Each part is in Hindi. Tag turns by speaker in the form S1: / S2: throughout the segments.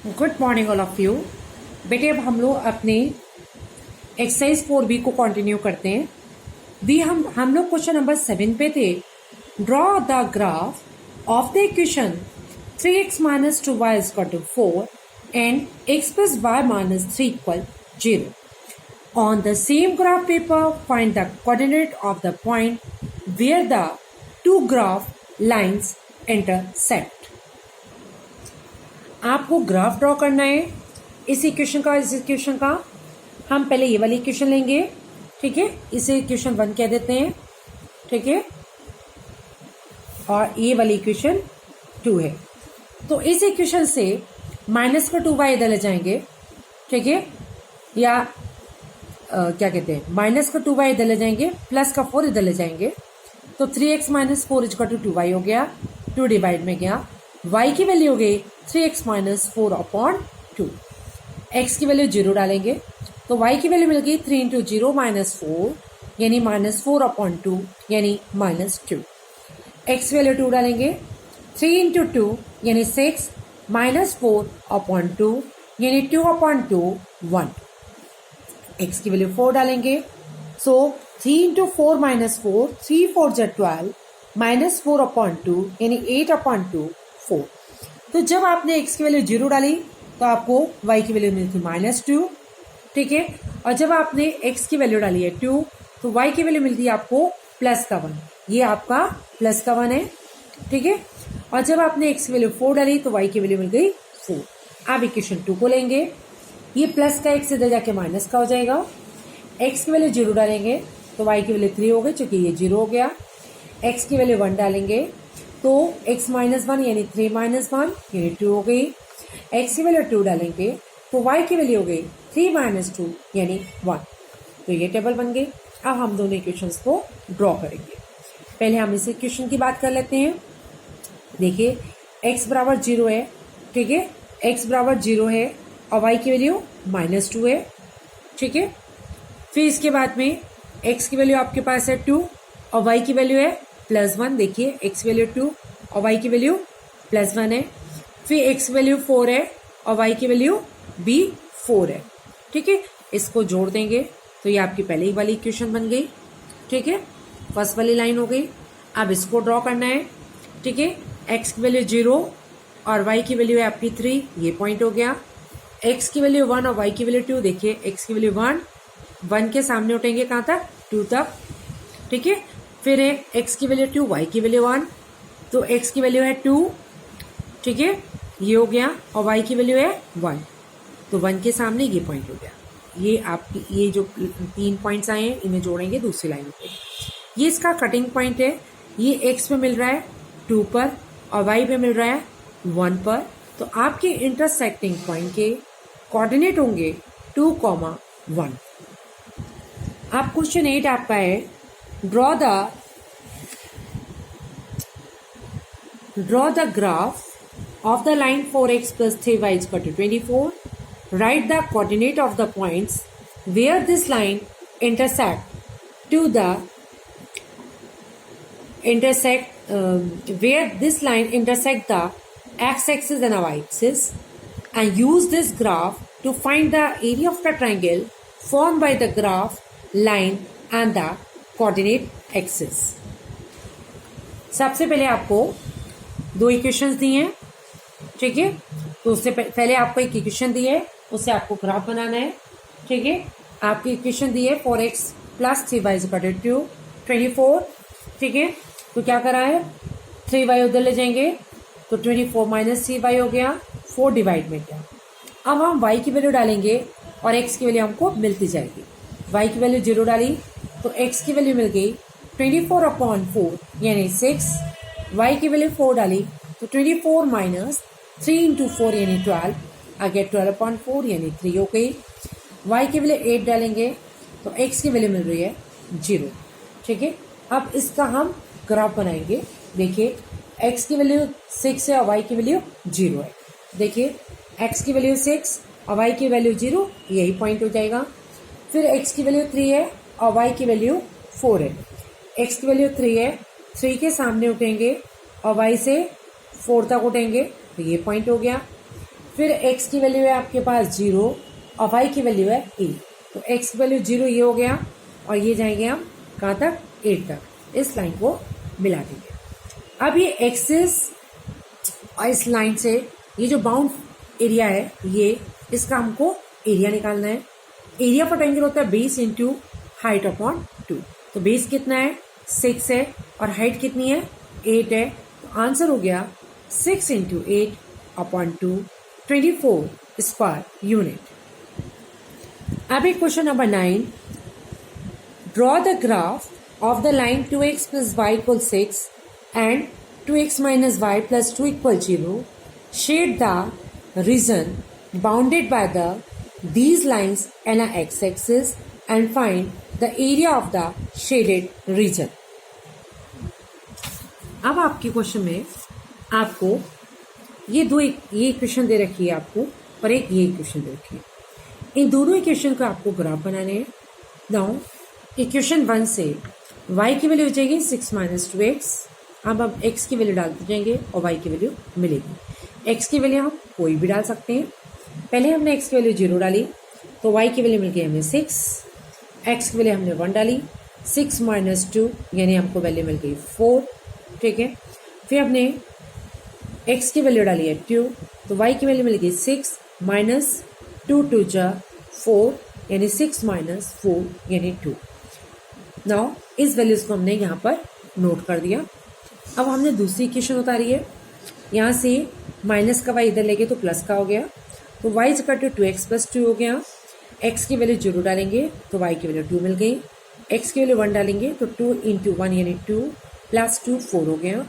S1: Good morning all of you. बेटे अब हम लोग अपने एक्सरसाइज 4B को कंटिन्यू करते हैं। हम लोग क्वेश्चन नंबर 7 पे थे। Draw the graph of the equation 3x minus 2y is equal to 4 and x plus y minus 3 equal 0. On the same graph paper, find the coordinate of the point where the two graph lines intersect. आपको ग्राफ ड्रॉ करना है इस इक्वेशन का। हम पहले ये वाली इक्वेशन लेंगे, ठीक है। इसे इक्वेशन 1 कह देते हैं, ठीक है, और ये वाली इक्वेशन 2 है। तो इस इक्वेशन से माइनस का 2y इधर ले जाएंगे, ठीक है, या क्या कहते हैं, माइनस का 2y इधर ले जाएंगे, प्लस का 4 इधर ले जाएंगे। तो 3x minus 4 is to 2y हो गया, 2 डिवाइड में गया। y की वैल्यू हो गई 3x माइनस 4 अपॉन 2। x की वैल्यू 0 डालेंगे तो y की वैल्यू मिल गई 3 इंटू 0 माइनस 4 यानी माइनस 4 अपॉन 2 यानी माइनस 2। x की वैल्यू 2 डालेंगे, 3 इंटू 2 यानी 6 माइनस 4 अपॉन 2 यानी 2 अपॉन 2 1। x की वैल्यू 4 डालेंगे, सो 3 इंटू 4 माइनस 4, 3 4 जा 12 माइनस 4 अपॉन 2 यानी 8 अपॉन 2 4। तो जब आपने x की वैल्यू 0 डाली तो आपको y की वैल्यू मिली थी माइनस 2, ठीक है। और जब आपने x की वैल्यू डाली है 2 तो y की वैल्यू मिलती है आपको प्लस का 1। ये आपका प्लस का 1 है, ठीक है। और जब आपने x की वैल्यू 4 डाली तो y की वैल्यू मिल गई 4। अब इक्वेशन 2 को लेंगे, ये प्लस का x इधर जाके माइनस का हो जाएगा। x की वैल्यू 0 डालेंगे तो y की वैल्यू 3 हो गई, चूंकि ये 0 हो गया। x की वैल्यू 1 डालेंगे तो x माइनस 1 यानी 3 माइनस 1 यानी 2 हो गई। x की वैल्यू 2 डालेंगे तो y की वैल्यू हो गई 3 माइनस 2 यानी 1। तो ये टेबल बन गई। अब हम दोनों इक्वेशंस को ड्रॉ करेंगे। पहले हम इस इक्वेशन की बात कर लेते हैं। देखिए x बराबर 0 है, ठीक है, x बराबर 0 है और y की वैल्यू माइनस 2 है, ठीक है। फिर इसके बाद में x की वैल्यू आपके पास है 2 और y की वैल्यू है प्लस 1। देखिए x वैल्यू 2 और y की वैल्यू प्लस 1 है। फिर x वैल्यू 4 है और y की वैल्यू भी 4 है, ठीक है। इसको जोड़ देंगे तो ये आपकी पहले ही वाली इक्वेशन बन गई, ठीक है, फर्स्ट वाली लाइन हो गई। अब इसको ड्रॉ करना है, ठीक है। x की वैल्यू 0 और y की वैल्यू है आपकी 3, ये पॉइंट हो गया। x की वैल्यू 1 और y की वैल्यू 2, देखिए x की वैल्यू 1 के सामने उठेंगे कहाँ तक, 2 तक, ठीक है। फिर है x की वैल्यू 2, y की वैल्यू 1, तो x की वैल्यू है 2, ठीक है, ये हो गया, और y की वैल्यू है 1, तो 1 के सामने ये पॉइंट हो गया। ये आपकी ये जो 3 पॉइंट्स आए हैं इन्हें जोड़ेंगे दूसरी लाइन पे। ये इसका कटिंग पॉइंट है, ये x पे मिल रहा है 2 पर और y पे मिल रहा है 1 पर। तो आपके इंटरसेक्टिंग पॉइंट के कोऑर्डिनेट होंगे 2, 1। अब क्वेश्चन 8 आपका है, draw the graph of the line 4x plus 3y is equal to 24. Write the coordinate of the points where this line intersect the x-axis and y-axis, and use this graph to find the area of the triangle formed by the graph line and the coordinate axis. सबसे पहले आपको 2 इक्वेशंस दी हैं, ठीक है। तो उससे पहले आपको एक इक्वेशन दी है, उससे आपको ग्राफ बनाना है, ठीक है। आपकी इक्वेशन दी है 4x plus 3y is equal to 24, ठीक है। तो क्या करा है, 3y उधर ले जाएंगे तो 24 माइनस 3y हो गया, 4 डिवाइड में गया। अब हम y की वैल्यू डालेंगे और x की वैल्यू हमको मिलती जाएगी। y की वैल्यू 0 डाली तो x की वैल्यू मिल गई 24 अपॉन 4 यानी 6। y की वैल्यू 4 डाली तो 24 माइनस 3 इंटू 4 यानी 12, आगे 12 अपॉन 4 यानी 3 हो गई। y की वैल्यू 8 डालेंगे तो x की वैल्यू मिल रही है 0, ठीक है। अब इसका हम ग्राफ बनाएंगे। देखिए x की वैल्यू 6 है और y की वैल्यू 0 है। देखिए x की वैल्यू 6 और y की वैल्यू 0, यही पॉइंट हो जाएगा। फिर x की वैल्यू 3 है और y की वैल्यू 4 है। x की वैल्यू 3 है, 3 के सामने उठेंगे और y से 4 तक उठेंगे, तो ये पॉइंट हो गया। फिर x की वैल्यू है आपके पास 0 और y की वैल्यू है 8। तो x की वैल्यू 0 ये हो गया और ये जाएंगे हम कहाँ तक, 8 तक। इस लाइन को मिला देंगे। अब ये एक्सिस और इस लाइन से ये जो बाउंड एरिया है, ये इसका हमको एरिया निकालना है। एरिया फॉर ट्रायंगल होता है बेस इंटू हाइट अपॉन 2। तो बेस कितना है, 6 है और हाइट कितनी है, 8 है। तो आंसर हो गया 6 इंटू 8 अपॉन 2, 24 स्क्वायर यूनिट। अब एक question number 9, draw the graph of the line 2x plus y equals 6 and 2x minus y plus 2 equals 0. Shade the region bounded by these lines and a x-axis and find the area of the shaded region. अब आपके क्वेश्चन में आपको ये ये इक्वेशन दे रखी है आपको और एक ये इक्वेशन दे रखी है। इन दोनों इक्वेशन को आपको ग्राफ बनाने हैं। नाउ इक्वेशन 1 से y की वैल्यू हो जाएगी 6 माइनस 2x। अब हम x की वैल्यू डालते जाएंगे और y की वैल्यू मिलेगी। x की वैल्यू हम कोई भी डाल सकते हैं। पहले हमने x की वैल्यू 0 डाली तो y की वैल्यू मिल गई हमें 6। x की वैल्यू हमने 1 डाली, 6 माइनस 2 यानी हमको वैल्यू मिल गई 4। ठीक है, फिर हमने x की वैल्यू डाली है 2 तो y की वैल्यू मिल गई 6 माइनस 2 2 जा 4 यानी 6 माइनस 4 यानी 2। नाउ इस वैल्यूज को हमने यहाँ पर नोट कर दिया। अब हमने दूसरी इक्वेशन उतारी है। यहाँ से माइनस का y इधर लेंगे तो प्लस का हो गया, तो y is equal to 2x plus 2 हो गया। x की वैल्यू 0 डालेंगे तो y की वैल्यू 2 मिल गई। x की वैल्यू 1 डालेंगे तो 2 इंटू 1 यानी 2 प्लस 2 4 हो गया।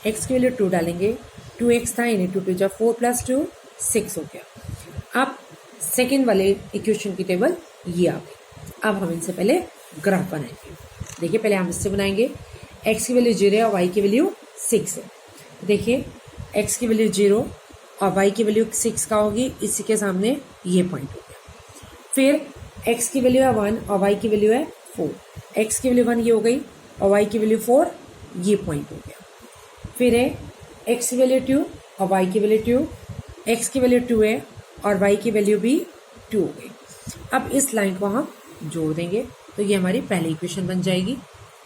S1: x की वैल्यू 2 डालेंगे, 2x था यानी 2 2 जा 4 प्लस 2 6 हो गया। अब सेकेंड वाले इक्वेशन की टेबल ये आ गई। अब हम इनसे पहले ग्राफ बनाएंगे। देखिए पहले हम इससे बनाएंगे। x की वैल्यू 0 है और y की वैल्यू 6 है। देखिए x की वैल्यू 0 और y की वैल्यू 6 का होगी, इसी के सामने ये पॉइंट हो गया। फिर x की वैल्यू है 1 और y की वैल्यू है 4। x की वैल्यू 1 ये हो गई और y की वैल्यू 4, ये पॉइंट हो गया। फिर है x की वैल्यू 2 और y की वैल्यू 2, x की वैल्यू 2 है और y की वैल्यू भी 2 हो गई। अब इस लाइन को हम जोड़ देंगे तो ये हमारी पहली इक्वेशन बन जाएगी।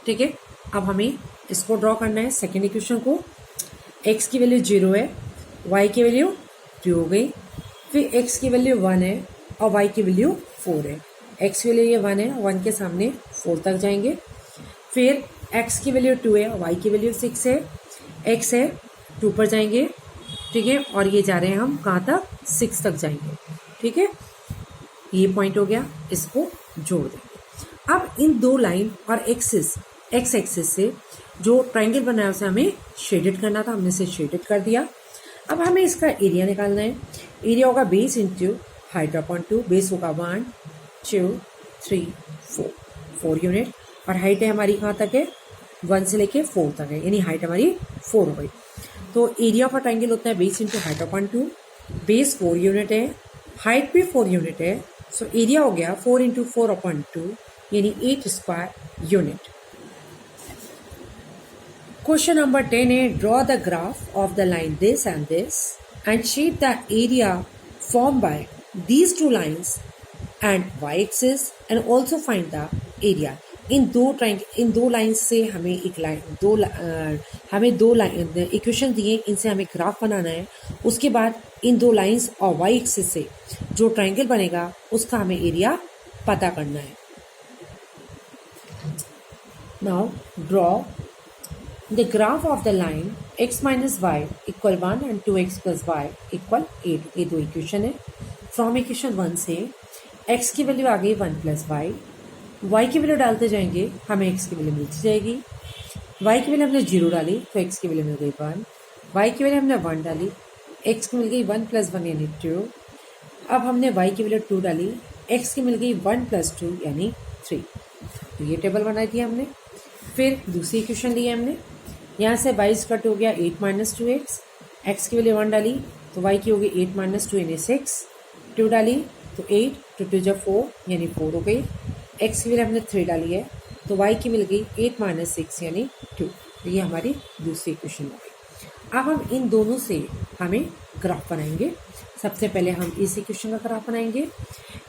S1: ठीक है, अब हमें इसको ड्रॉ करना है सेकेंड इक्वेशन को। x की वैल्यू 0 है, y की वैल्यू 2 हो गई। फिर x की वैल्यू 1 है और y की वैल्यू 4 है। x की वैल्यू ये 1 है, 1 के सामने 4 तक जाएंगे। फिर x की वैल्यू 2 है और y की वैल्यू 6 है। x है 2 पर जाएंगे, ठीक है, और ये जा रहे हैं हम कहाँ तक, 6 तक जाएंगे। ठीक है, ये पॉइंट हो गया, इसको जोड़ देंगे। अब इन दो लाइन और एक्सिस एक्स एक्सिस से जो ट्रायंगल बना है उसे हमें शेडेड करना था, हमने इसे शेडेड कर दिया। अब हमें इसका एरिया निकालना है। एरिया होगा base into height upon 2। Base होगा 1 2 3 4 यूनिट और हाइट है हमारी कहाँ तक है, 1 से लेके 4 तक है, यानी हाइट हमारी 4 हो गई। तो एरिया ऑफ अ ट्रायंगल होता है base into height upon 2। Base 4 unit है, हाइट भी 4 यूनिट है, सो एरिया हो गया 4 इंटू 4 अपॉन 2 यानी 8 स्क्वायर यूनिट। क्वेश्चन नंबर 10 है, draw the graph of the line this and shade the area form by these two lines and y axis and also find the area. इन दो लाइन से हमें दो लाइन इक्वेशन दिए, इनसे हमें ग्राफ बनाना है। उसके बाद इन दो लाइंस और वाई एक्सिस से जो ट्रायंगल बनेगा उसका हमें एरिया पता करना है। Now draw the graph of the line x minus y equal 1 and 2x plus y equal 8। ये दो इक्वेशन है। फ्रॉम इक्वेशन 1 से x की वैल्यू आ गई 1 प्लस वाई, y की वैल्यू डालते जाएंगे, हमें x की वैल्यू मिलती जाएगी। y की वैल्यू हमने 0 डाली तो x की वैल्यू मिल गई 1। y की वैल्यू हमने 1 डाली, x की मिल गई 1 प्लस 1 यानी 2। अब हमने y की वैल्यू 2 डाली, x की मिल गई 1 प्लस 2 यानी 3। तो ये टेबल बनाई थी हमने। फिर दूसरी इक्वेशन ली हमने, यहाँ से y कट हो गया 8 माइनस 2x, x की वैल्यू 1 डाली तो y की हो गई 8 माइनस 2 यानी 6। 2 डाली तो 8, 2 2 जा 4 यानी 4 हो गई। x की वैल्यू हमने 3 डाली है तो y की मिल गई 8 माइनस 6 यानी 2। तो ये हमारी दूसरी इक्वेशन हो गई। अब हम इन दोनों से हमें ग्राफ बनाएंगे। सबसे पहले हम इस इक्वेशन का ग्राफ बनाएंगे।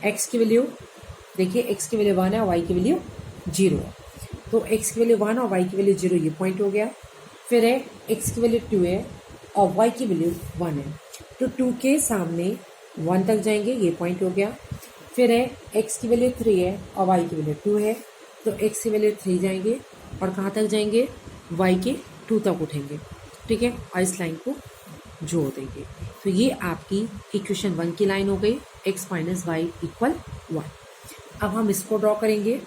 S1: एक्स की वैल्यू देखिए, एक्स की वैल्यू 1 है और वाई की वैल्यू 0 है। तो एक्स की वैल्यू 1 और वाई की वैल्यू 0, ये पॉइंट हो गया। फिर है एक्स की वैल्यू 2 है और वाई की वैल्यू 1 है, तो 2 के सामने 1 तक जाएंगे, ये पॉइंट हो गया। फिर है एक्स की वैल्यू 3 है और वाई की वैल्यू 2 है, तो एक्स की वैल्यू 3 जाएंगे और कहाँ तक जाएंगे, वाई के 2 तक उठेंगे, ठीक है, और इस लाइन को जोड़ देंगे। तो ये आपकी इक्वेशन 1 की लाइन हो गई, x माइनस वाई इक्वल 1। अब हम इसको ड्रॉ करेंगे।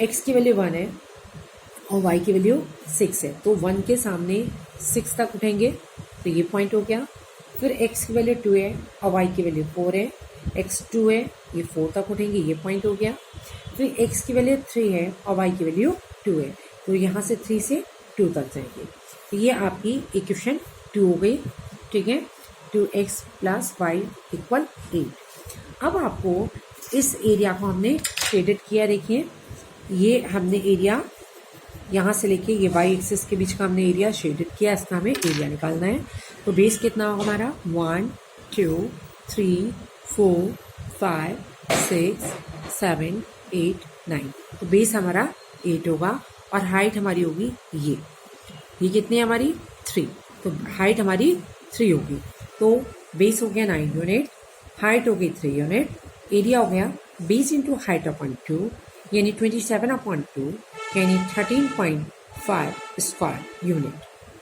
S1: x की वैल्यू 1 है और y की वैल्यू 6 है, तो 1 के सामने 6 तक उठेंगे, तो ये पॉइंट हो गया। फिर x की वैल्यू 2 है और y की वैल्यू 4 है, x 2 है, ये 4 तक उठेंगे, ये पॉइंट हो गया। फिर x की वैल्यू 3 है और y की वैल्यू 2 है, तो यहाँ से 3 से 2 तक जाएंगे। तो ये आपकी इक्वेशन 2 हो गई, ठीक है। 2x plus y equal 8। अब आपको इस एरिया को हमने शेडेड किया, देखिए ये हमने एरिया यहाँ से लेके ये वाई एक्सिस के बीच का हमने एरिया शेडेड किया, इसका हमें एरिया निकालना है। तो बेस कितना होगा हमारा, 1 2 3 4 5 6 7 8 9, तो बेस हमारा 8 होगा और हाइट हमारी होगी ये कितनी है हमारी 3, तो हाइट हमारी 3 होगी। तो बेस हो गया 9 यूनिट, हाइट हो गई 3 यूनिट, एरिया हो गया बेस इंटू हाइट अपॉन 2 यानी 27/2 यानी 13.5 स्क्वायर यूनिट।